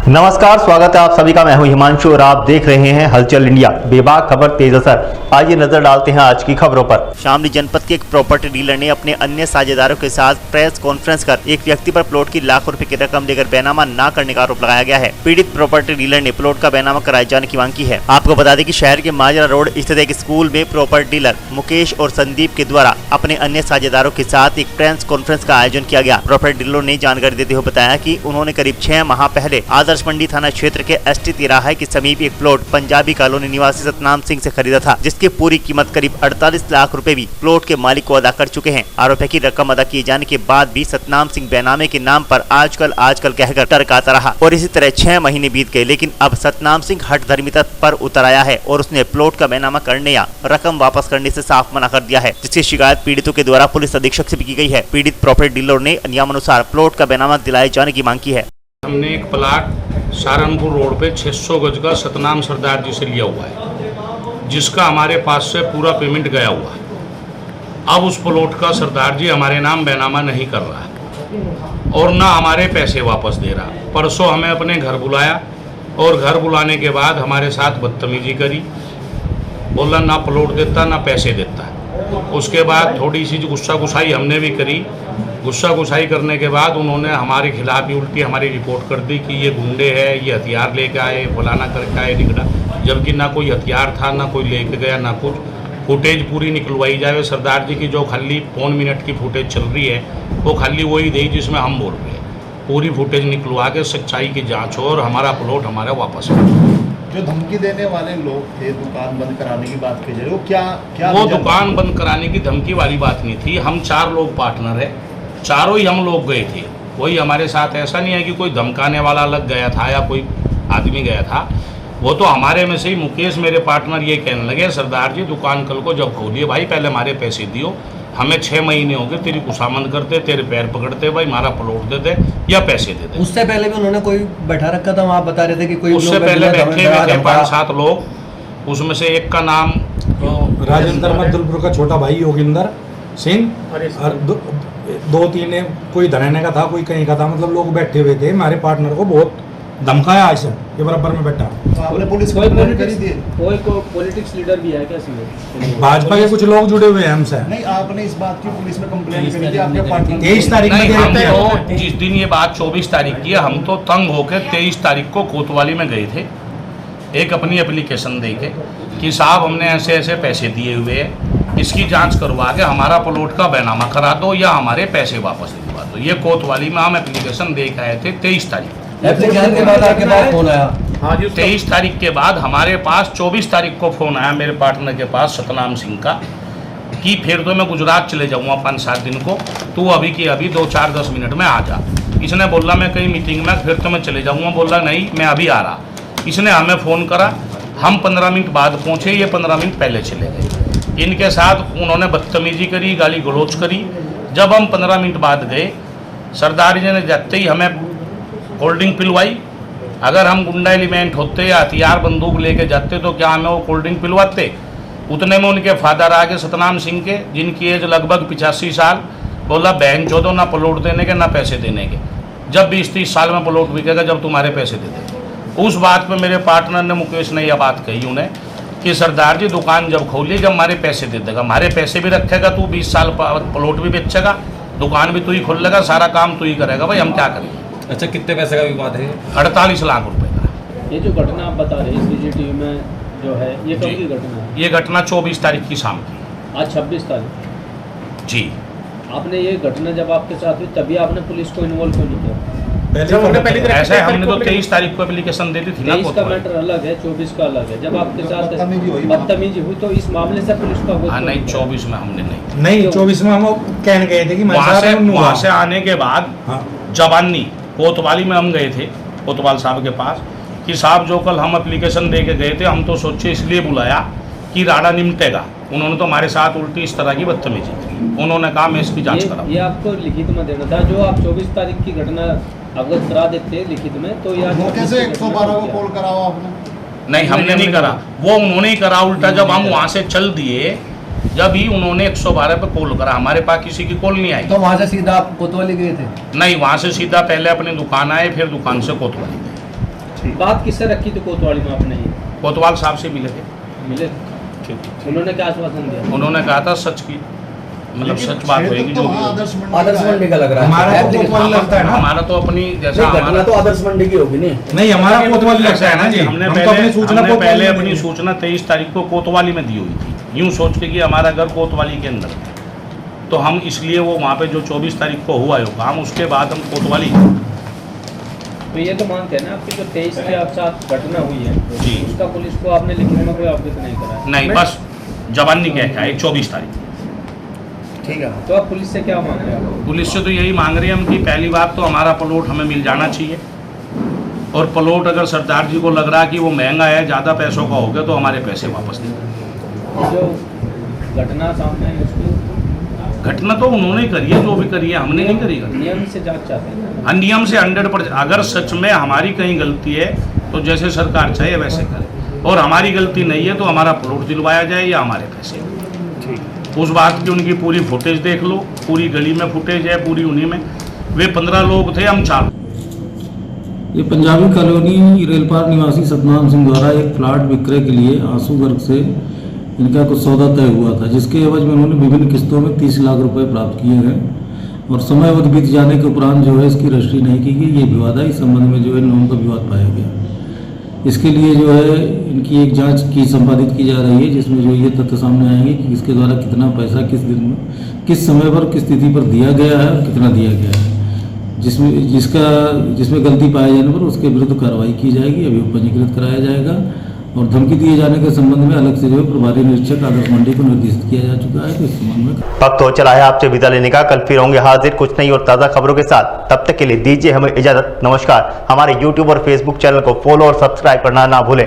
नमस्कार, स्वागत है आप सभी का। मैं हूं हिमांशु और आप देख रहे हैं हलचल इंडिया। बेबाक खबर तेज असर। आइए नजर डालते हैं आज की खबरों पर। शामली जनपद के एक प्रॉपर्टी डीलर ने अपने अन्य साझेदारों के साथ प्रेस कॉन्फ्रेंस कर एक व्यक्ति पर प्लॉट की लाखों रुपए की रकम लेकर बैनामा न करने का आरोप लगाया गया है। पीड़ित प्रॉपर्टी डीलर ने प्लॉट का बैनामा कराए जाने की मांग की है। आपको बता दें कि शहर के माजरा रोड स्थित एक स्कूल में प्रॉपर्टी डीलर मुकेश और संदीप के द्वारा अपने अन्य साझेदारों के साथ एक प्रेस कॉन्फ्रेंस का आयोजन किया गया। प्रॉपर्टी डीलर ने जानकारी देते हुए बताया कि उन्होंने करीब 6 माह पहले आदर्श मंडी थाना क्षेत्र के एसटी तिराहे के समीप एक प्लॉट पंजाबी कॉलोनी निवासी सतनाम सिंह से खरीदा था, जिसकी पूरी कीमत करीब 48 लाख रुपए भी प्लॉट के मालिक को अदा कर चुके हैं। आरोप है कि रकम अदा किए जाने के बाद भी सतनाम सिंह बैनामे के नाम पर आजकल कहकर टरकाता रहा और इसी तरह 6 महीने बीत गए। लेकिन अब सतनाम सिंह हठधर्मिता पर उतर आया है और उसने प्लॉट का बैनामा करने या रकम वापस करने से साफ मना कर दिया है, जिसकी शिकायत पीड़ितों के द्वारा पुलिस अधीक्षक से भी की गई है। पीड़ित प्रॉपर्टी डीलर ने नियमानुसार प्लॉट का बैनामा दिलाए जाने की मांग की है। हमने एक प्लाट सहारनपुर रोड पे 600 गज का सतनाम सरदार जी से लिया हुआ है, जिसका हमारे पास से पूरा पेमेंट गया हुआ है। अब उस प्लॉट का सरदार जी हमारे नाम बैनामा नहीं कर रहा और ना हमारे पैसे वापस दे रहा। परसों हमें अपने घर बुलाया और घर बुलाने के बाद हमारे साथ बदतमीजी करी, बोला ना प्लॉट देता ना पैसे देता। उसके बाद थोड़ी सी गुस्सा गुसाई हमने भी करी। गुस्सा गुसाई करने के बाद उन्होंने हमारे खिलाफ ही उल्टी हमारी रिपोर्ट कर दी कि ये गुंडे हैं, ये हथियार लेके आए, फलाना करके आए निकला, जबकि ना कोई हथियार था, ना कोई लेके गया, ना कुछ। फुटेज पूरी निकलवाई जाए। सरदार जी की जो खाली 5 मिनट की फुटेज चल रही है वो खाली वही दी जिसमें हम बोल रहे हैं। पूरी फुटेज निकलवा के सच्चाई की जाँच हो और हमारा प्लॉट हमारा वापस हो। जो धमकी देने वाले लोग थे दुकान बंद कराने की बात की जाए, वो क्या वो दुकान बंद कराने की धमकी वाली बात नहीं थी। हम 4 लोग पार्टनर है, चारों ही हम लोग गए थे। कोई हमारे साथ ऐसा नहीं है कि कोई धमकाने वाला अलग गया था या कोई आदमी गया था। वो तो हमारे में से ही मुकेश मेरे पार्टनर ये कहने लगे, सरदार जी दुकान कल को जब खोलिए भाई पहले हमारे पैसे दियो, हमें 6 महीने हो गए तेरी खुशामंद करते, तेरे पैर पकड़ते, भाई हमारा प्लॉट दे दे या पैसे दे दे। उससे पहले भी उन्होंने कोई बैठा रखा था, वहाँ बता रहे थे कि कोई उससे पहले बैठे हुए थे 5-7 लोग। उसमें से एक का नाम राजेंद्र मद्दलपुर का छोटा भाई योगिंदर सिंह और 2-3 कोई धराने का था, कोई कहीं का था। मतलब लोग बैठे हुए थे, हमारे पार्टनर को बहुत धमकाया। ऐसा ये बराबर में बैठा। आपने पुलिस को करी दी? कोई पॉलिटिक्स लीडर भी है क्या इसमें? भाजपा के कुछ लोग जुड़े हुए हैं हमसे। नहीं, आपने इस बात की पुलिस में कंप्लेंट करी थी आपके पार्टनर? 23 तारीख में जिस दिन ये बात 24 तारीख की है, हम तो तंग होकर 23 तारीख को कोतवाली में गए थे एक अपनी एप्लीकेशन दे के कि साहब हमने ऐसे ऐसे पैसे दिए हुए हैं, इसकी जांच करवा के हमारा प्लॉट का बैनामा करा दो या हमारे पैसे वापस दिलवा दो। ये कोतवाली में हम एप्लीकेशन दे के आए थे 23 तारीख। एप्लीकेशन के बाद आपके पास फोन आया? 23 तारीख के बाद हमारे पास 24 तारीख को फ़ोन आया मेरे पार्टनर के पास सतनाम सिंह का कि फिर तो मैं गुजरात चले जाऊँगा 5-7 दिन को, तू अभी की अभी 2-4-10 मिनट में आ जा। इसने बोला मैं कहीं मीटिंग में, फिर तो मैं चले जाऊँगा। बोला नहीं मैं अभी आ रहा। इसने हमें फ़ोन करा, हम 15 मिनट बाद पहुँचे, ये 15 मिनट पहले चले गए। इनके साथ उन्होंने बदतमीजी करी, गाली गलौज करी। जब हम 15 मिनट बाद गए, सरदार जी ने जाते ही हमें कोल्ड ड्रिंक पिलवाई। अगर हम गुंडा एलिमेंट होते या हथियार बंदूक लेके जाते तो क्या हमें वो कोल्ड ड्रिंक पिलवाते? उतने में उनके फादर आ गए सतनाम सिंह के, जिनकी एज लगभग 85 साल। बोला बहन चोदो ना प्लॉट देने के ना पैसे देने के, जब 20-30 साल में प्लॉट बिकेगा जब तुम्हारे पैसे दे देंगे। उस बात पे मेरे पार्टनर ने मुकेश ने यह बात कही उन्हें कि सरदार जी दुकान जब खोली जब हमारे पैसे दे देगा, हमारे पैसे भी रखेगा तू, 20 साल प्लॉट भी बेचेगा, दुकान भी तू ही खोल लेगा, सारा काम तू ही करेगा, भाई हम क्या करेंगे। अच्छा, कितने पैसे का विवाद है? 48 लाख रुपए का। ये जो घटना आप बता रहे हैं सीसीटीवी में जो है, ये कब की घटना है? ये घटना 24 तारीख की शाम की। आज 26 तारीख जी। आपने ये घटना जब आपके साथ हुई तभी आपने पुलिस को इन्वॉल्व क्यों नहीं किया? ऐसा है, हमने तो 23 तारीख को एप्लीकेशन दे दी थी ना। 23 का मैटर अलग है, 24 का अलग है। जब आपके साथ बदतमीजी हुई तो इस मामले से पुलिस का हाँ नहीं, 24 में हमने नहीं 24 में हम कहने गए थे कि वहाँ से आने के बाद जवानी कोतवाली में हम गए थे कोतवाल साहब के पास कि साहब जो कल हम एप्लीकेशन दे के गए थे, हम तो सोचे इसलिए बुलाया कि राड़ा निमटेगा। उन्होंने तो हमारे साथ उल्टी इस तरह की बदतमीजी की। उन्होंने कहा मैं इसकी जांच करा। ये आपको लिखित में देना था, जो आप 24 तारीख की घटना अवगत करा देते लिखित में, तो यार कैसे 112 को कॉल कराओ आपने? नहीं हमने नहीं करा, वो उन्होंने ही करा उल्टा। जब हम वहाँ से चल दिए, जब ही उन्होंने 112 पे कॉल करा, हमारे पास किसी की कॉल नहीं आई। तो वहाँ से सीधा आप कोतवाली गए थे? नहीं, वहाँ से सीधा पहले अपनी दुकान आए, फिर दुकान से कोतवाली गए। बात किससे रखी थी कोतवाली में आपने? कोतवाल साहब से मिले थे। मिले? उन्होंने क्या आश्वासन दिया? उन्होंने कहा था सच की, मतलब सच बात होगी जो भी हो। आदर्श मंडी का लग रहा है। हमारा तो कोतवाली लगता है ना। हमारा तो अपनी जैसा नहीं, घटना हमारा तो आदर्श मंडी की होगी नहीं। नहीं, हमारा कोतवाली लगता है ना जी। हमने हम तो अपनी सूचना पहले कोतवाली में अपनी दी। सूचना 23 तारीख को कोतवाली में दी हुई थी, यूं सोच के कि हमारा घर कोतवाली के अंदर है। तो हम इसलिए वो वहाँ पे जो 24 तारीख को हुआ है काम, उसके बाद हम कोतवाली। तो ये तो मानते हैं ना आपकी जो 23 के आप साथ घटना हुई है जी। उसका पुलिस को आपने लिखित में कोई अवगत नहीं कराया? नहीं, बस जवानी कह के आए 24 तारीख। ठीक है। तो आप पुलिस से क्या मांग रहे हैं? पुलिस से तो यही मांग रहे हैं हम कि पहली बात तो हमारा प्लॉट हमें मिल जाना चाहिए, और प्लॉट अगर सरदार जी को लग रहा है कि वो महंगा है, ज़्यादा पैसों का हो गया, तो हमारे पैसे वापस दें। जो घटना सामने है उसको घटना तो उन्होंने करी है, जो भी करी है, हमने नहीं करी घटना। नियम से जांच चाहते हैं? हाँ, नियम से 100%। अगर सच में हमारी कहीं गलती है तो जैसे सरकार चाहे वैसे करे, और हमारी गलती नहीं है तो हमारा प्लॉट दिलवाया जाए या हमारे पैसे। उस बात की उनकी पूरी फुटेज देख लो, पूरी गली में फुटेज है, पूरी उन्हीं में। वे 15 लोग थे, हम 4। ये पंजाबी कॉलोनी रेलपार निवासी सतनाम सिंह द्वारा एक प्लाट विक्रय के लिए आंसू गर्ग से इनका कुछ सौदा तय हुआ था, जिसके एवज में उन्होंने विभिन्न किस्तों में 30 लाख रुपए प्राप्त किए हैं, और समय अवधि बीत जाने के उपरांत जो है इसकी रजिस्ट्री नहीं की गई। ये विवाद है, इस संबंध में जो है नोम का विवाद पाया गया। इसके लिए जो है इनकी एक जांच की संपादित की जा रही है, जिसमें जो ये तथ्य सामने आएंगे कि इसके द्वारा कितना पैसा किस दिन में, किस समय पर, किस तिथि पर दिया गया है और कितना दिया गया है। जिसमें गलती पाए जाने पर उसके विरुद्ध कार्रवाई की जाएगी, अभी पंजीकृत कराया जाएगा। और धमकी दिए जाने के संबंध में अलग से जो है प्रभारी निरीक्षक आदर्श मंडी को निर्देशित किया जा चुका है। तो इस संबंध में वक्त हो चला है आपसे विदा लेने का। कल फिर होंगे हाजिर कुछ नई और ताज़ा खबरों के साथ। तब तक के लिए दीजिए हमें इजाजत। नमस्कार। हमारे YouTube और Facebook चैनल को फॉलो और सब्सक्राइब करना ना भूलें।